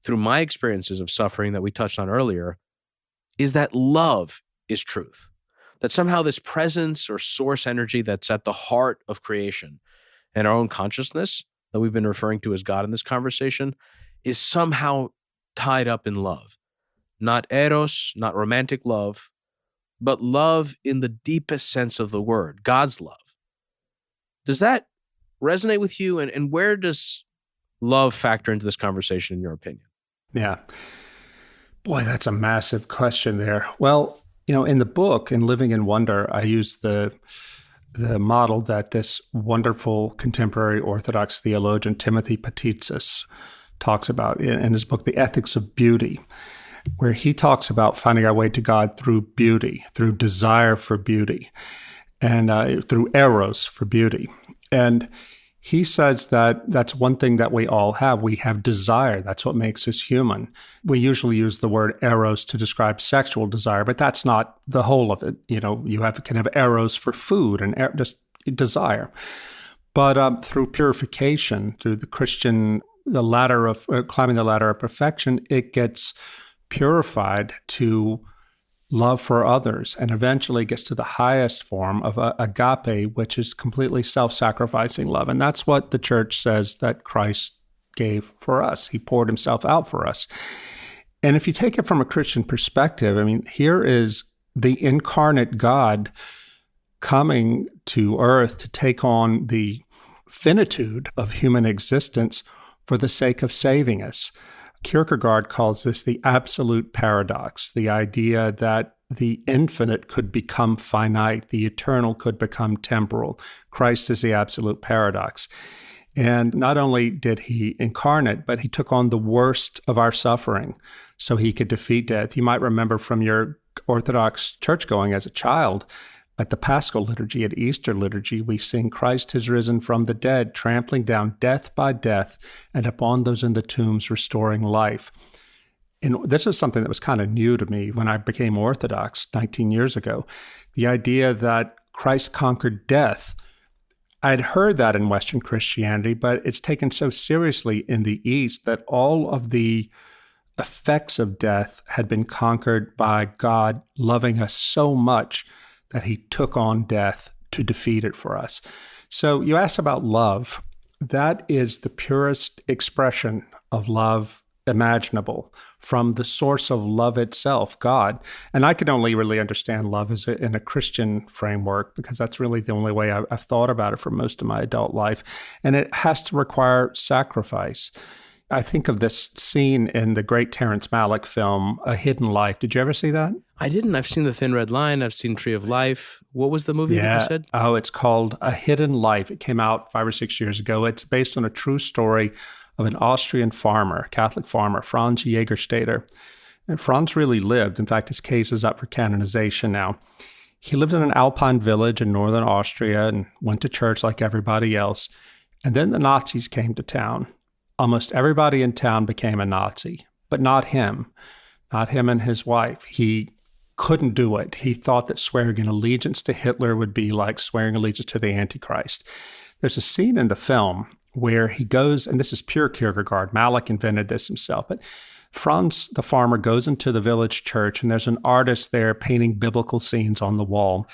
through my experiences of suffering that we touched on earlier is that love is truth. That somehow this presence or source energy that's at the heart of creation and our own consciousness that we've been referring to as God in this conversation is somehow tied up in love. Not eros, not romantic love, but love in the deepest sense of the word, God's love. Does that resonate with you? And where does love factor into this conversation, in your opinion? Yeah. Boy, that's a massive question there. Well, in the book, in Living in Wonder, I use the model that this wonderful contemporary Orthodox theologian, Timothy Patitsis, talks about in his book, The Ethics of Beauty, where he talks about finding our way to God through beauty, through desire for beauty, and through eros for beauty. And he says that that's one thing that we all have. We have desire. That's what makes us human. We usually use the word eros to describe sexual desire, but that's not the whole of it. You can have eros for food and just desire. But through purification, through climbing the ladder of perfection, it gets purified to love for others, and eventually gets to the highest form of agape, which is completely self-sacrificing love. And that's what the church says that Christ gave for us. He poured himself out for us. And if you take it from a Christian perspective, here is the incarnate God coming to earth to take on the finitude of human existence for the sake of saving us. Kierkegaard calls this the absolute paradox, the idea that the infinite could become finite, the eternal could become temporal. Christ is the absolute paradox. And not only did he incarnate, but he took on the worst of our suffering so he could defeat death. You might remember from your Orthodox church-going as a child, at the Paschal liturgy, at Easter liturgy, we sing, Christ has risen from the dead, trampling down death by death, and upon those in the tombs restoring life. And this is something that was kind of new to me when I became Orthodox 19 years ago. The idea that Christ conquered death. I'd heard that in Western Christianity, but it's taken so seriously in the East that all of the effects of death had been conquered by God loving us so much that he took on death to defeat it for us. So you asked about love. That is the purest expression of love imaginable from the source of love itself, God. And I can only really understand love in a Christian framework because that's really the only way I've thought about it for most of my adult life. And it has to require sacrifice. I think of this scene in the great Terrence Malick film, A Hidden Life. Did you ever see that? I didn't. I've seen The Thin Red Line. I've seen Tree of Life. What was the movie that you said? Oh, it's called A Hidden Life. It came out 5 or 6 years ago. It's based on a true story of an Austrian farmer, Catholic farmer, Franz Jägerstätter. And Franz really lived. In fact, his case is up for canonization now. He lived in an alpine village in northern Austria and went to church like everybody else. And then the Nazis came to town. Almost everybody in town became a Nazi, but not him and his wife. He couldn't do it. He thought that swearing an allegiance to Hitler would be like swearing allegiance to the Antichrist. There's a scene in the film where he goes, and this is pure Kierkegaard. Malick invented this himself, but Franz, the farmer, goes into the village church, and there's an artist there painting biblical scenes on the wall.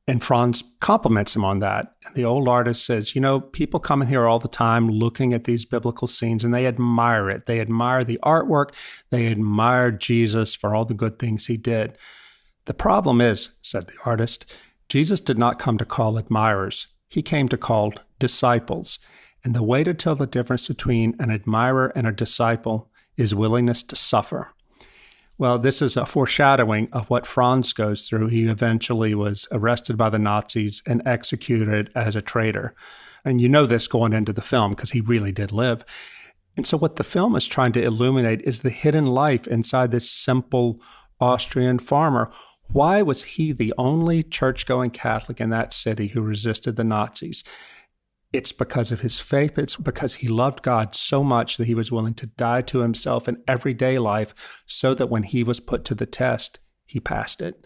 And Franz compliments him on that. And the old artist says, people come in here all the time looking at these biblical scenes and they admire it. They admire the artwork. They admire Jesus for all the good things he did. The problem is, said the artist, Jesus did not come to call admirers. He came to call disciples. And the way to tell the difference between an admirer and a disciple is willingness to suffer. Well, this is a foreshadowing of what Franz goes through. He eventually was arrested by the Nazis and executed as a traitor. And you know this going into the film because he really did live. And so what the film is trying to illuminate is the hidden life inside this simple Austrian farmer. Why was he the only church-going Catholic in that city who resisted the Nazis? It's because of his faith. It's because he loved God so much that he was willing to die to himself in everyday life so that when he was put to the test, he passed it.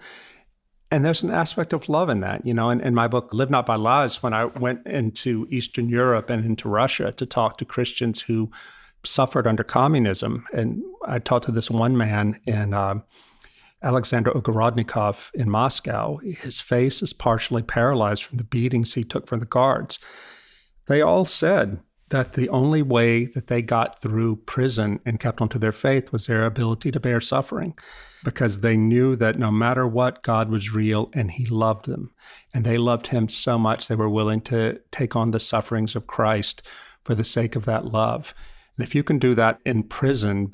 And there's an aspect of love in that. In my book, Live Not by Lies, when I went into Eastern Europe and into Russia to talk to Christians who suffered under communism, and I talked to this one man in Alexander Ogorodnikov in Moscow. His face is partially paralyzed from the beatings he took from the guards. They all said that the only way that they got through prison and kept onto their faith was their ability to bear suffering, because they knew that no matter what, God was real and he loved them. And they loved him so much they were willing to take on the sufferings of Christ for the sake of that love. And if you can do that in prison,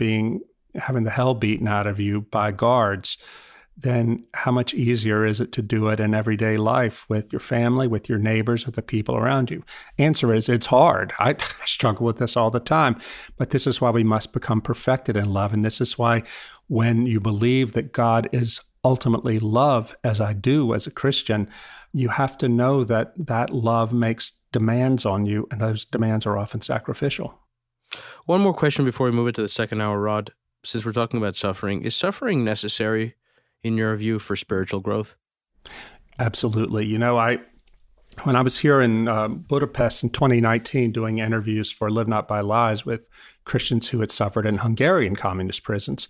having the hell beaten out of you by guards, then how much easier is it to do it in everyday life with your family, with your neighbors, with the people around you? Answer is, it's hard. I struggle with this all the time, but this is why we must become perfected in love. And this is why when you believe that God is ultimately love, as I do as a Christian, you have to know that that love makes demands on you, and those demands are often sacrificial. One more question before we move it to the second hour, Rod. Since we're talking about suffering, is suffering necessary in your view for spiritual growth? Absolutely. When I was here in Budapest in 2019 doing interviews for Live Not by Lies with Christians who had suffered in Hungarian communist prisons,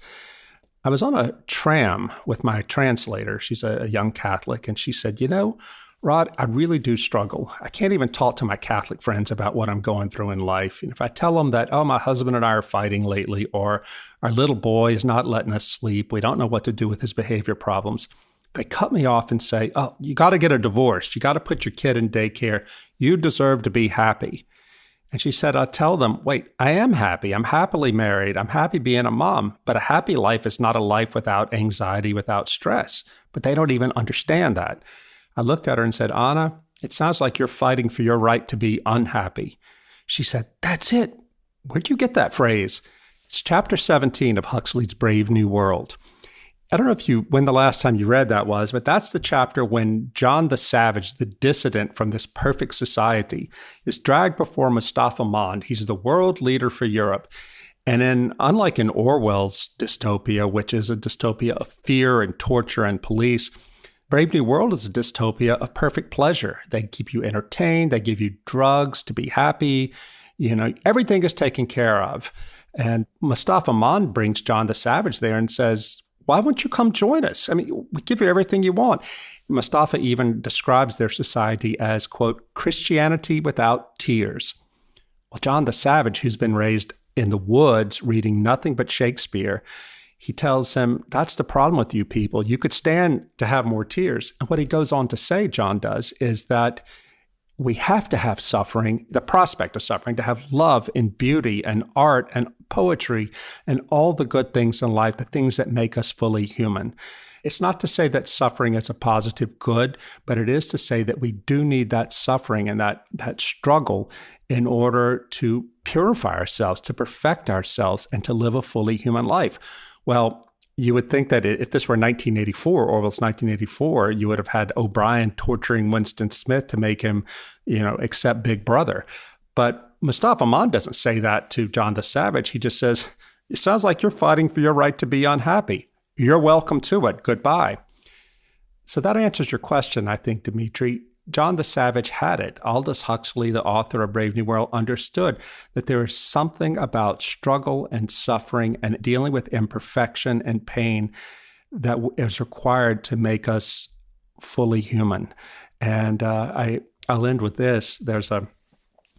I was on a tram with my translator. She's a young Catholic, and she said, Rod, I really do struggle. I can't even talk to my Catholic friends about what I'm going through in life. And if I tell them that, my husband and I are fighting lately, or our little boy is not letting us sleep, we don't know what to do with his behavior problems, they cut me off and say, you got to get a divorce. You got to put your kid in daycare. You deserve to be happy. And she said, I tell them, wait, I am happy. I'm happily married. I'm happy being a mom. But a happy life is not a life without anxiety, without stress. But they don't even understand that. I looked at her and said, Anna, it sounds like you're fighting for your right to be unhappy. She said, that's it. Where'd you get that phrase? It's chapter 17 of Huxley's Brave New World. I don't know when the last time you read that was, but that's the chapter when John the Savage, the dissident from this perfect society, is dragged before Mustafa Mond. He's the world leader for Europe. And unlike in Orwell's dystopia, which is a dystopia of fear and torture and police, Brave New World is a dystopia of perfect pleasure. They keep you entertained. They give you drugs to be happy. Everything is taken care of. And Mustafa Mond brings John the Savage there and says, why won't you come join us? I mean, we give you everything you want. Mustafa even describes their society as, quote, Christianity without tears. Well, John the Savage, who's been raised in the woods reading nothing but Shakespeare, he tells him, that's the problem with you people. You could stand to have more tears. And what he goes on to say, John does, is that we have to have suffering, the prospect of suffering, to have love and beauty and art and poetry and all the good things in life, the things that make us fully human. It's not to say that suffering is a positive good, but it is to say that we do need that suffering and that struggle in order to purify ourselves, to perfect ourselves, and to live a fully human life. Well, you would think that if this were 1984, Orwell's 1984, you would have had O'Brien torturing Winston Smith to make him, accept Big Brother. But Mustafa Mond doesn't say that to John the Savage. He just says, it sounds like you're fighting for your right to be unhappy. You're welcome to it. Goodbye. So that answers your question, I think, Demetri. John the Savage had it. Aldous Huxley, the author of Brave New World, understood that there is something about struggle and suffering and dealing with imperfection and pain that is required to make us fully human. And I'll end with this. The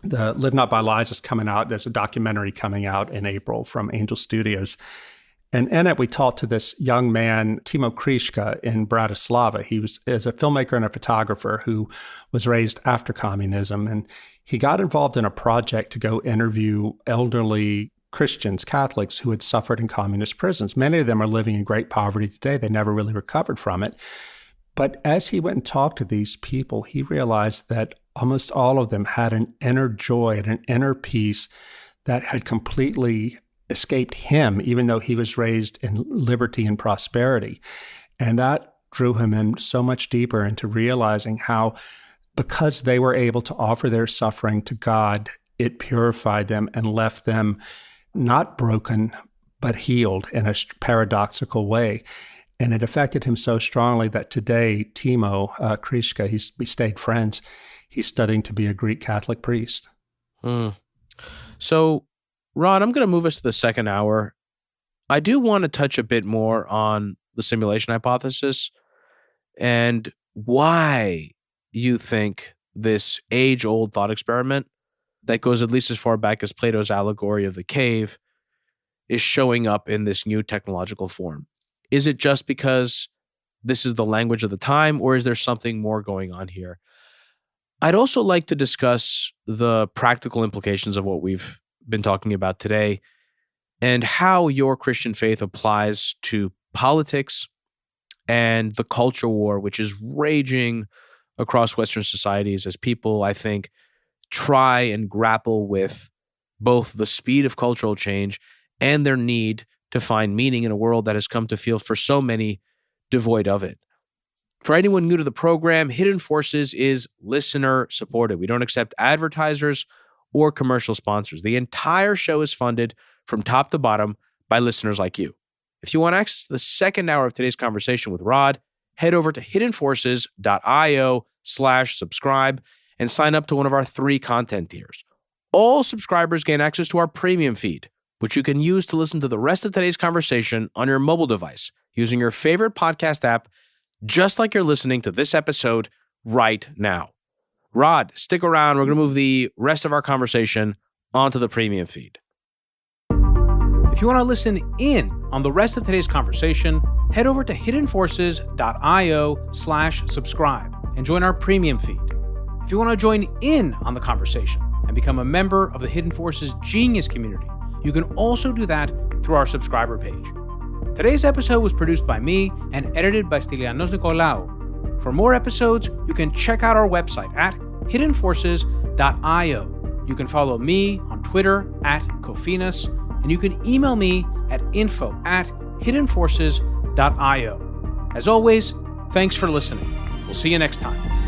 Live Not by Lies is coming out. There's a documentary coming out in April from Angel Studios. And in it, we talked to this young man, Timo Kriška, in Bratislava. He was a filmmaker and a photographer who was raised after communism. And he got involved in a project to go interview elderly Christians, Catholics, who had suffered in communist prisons. Many of them are living in great poverty today. They never really recovered from it. But as he went and talked to these people, he realized that almost all of them had an inner joy and an inner peace that had completely escaped him, even though he was raised in liberty and prosperity. And that drew him in so much deeper into realizing how, because they were able to offer their suffering to God, it purified them and left them not broken, but healed in a paradoxical way. And it affected him so strongly that today, Timo Kriška, we stayed friends. He's studying to be a Greek Catholic priest. So, Rod, I'm going to move us to the second hour. I do want to touch a bit more on the simulation hypothesis and why you think this age-old thought experiment that goes at least as far back as Plato's allegory of the cave is showing up in this new technological form. Is it just because this is the language of the time, or is there something more going on here? I'd also like to discuss the practical implications of what we've been talking about today and how your Christian faith applies to politics and the culture war, which is raging across Western societies as people, I think, try and grapple with both the speed of cultural change and their need to find meaning in a world that has come to feel for so many devoid of it. For anyone new to the program, Hidden Forces is listener supported. We don't accept advertisers or commercial sponsors. The entire show is funded from top to bottom by listeners like you. If you want access to the second hour of today's conversation with Rod, head over to hiddenforces.io/subscribe and sign up to one of our 3 content tiers. All subscribers gain access to our premium feed, which you can use to listen to the rest of today's conversation on your mobile device using your favorite podcast app, just like you're listening to this episode right now. Rod, stick around. We're going to move the rest of our conversation onto the premium feed. If you want to listen in on the rest of today's conversation, head over to hiddenforces.io/subscribe and join our premium feed. If you want to join in on the conversation and become a member of the Hidden Forces Genius community, you can also do that through our subscriber page. Today's episode was produced by me and edited by Stylianos Nicolaou. For more episodes, you can check out our website at hiddenforces.io. You can follow me on Twitter at Kofinas, and you can email me at info@hiddenforces.io. As always, thanks for listening. We'll see you next time.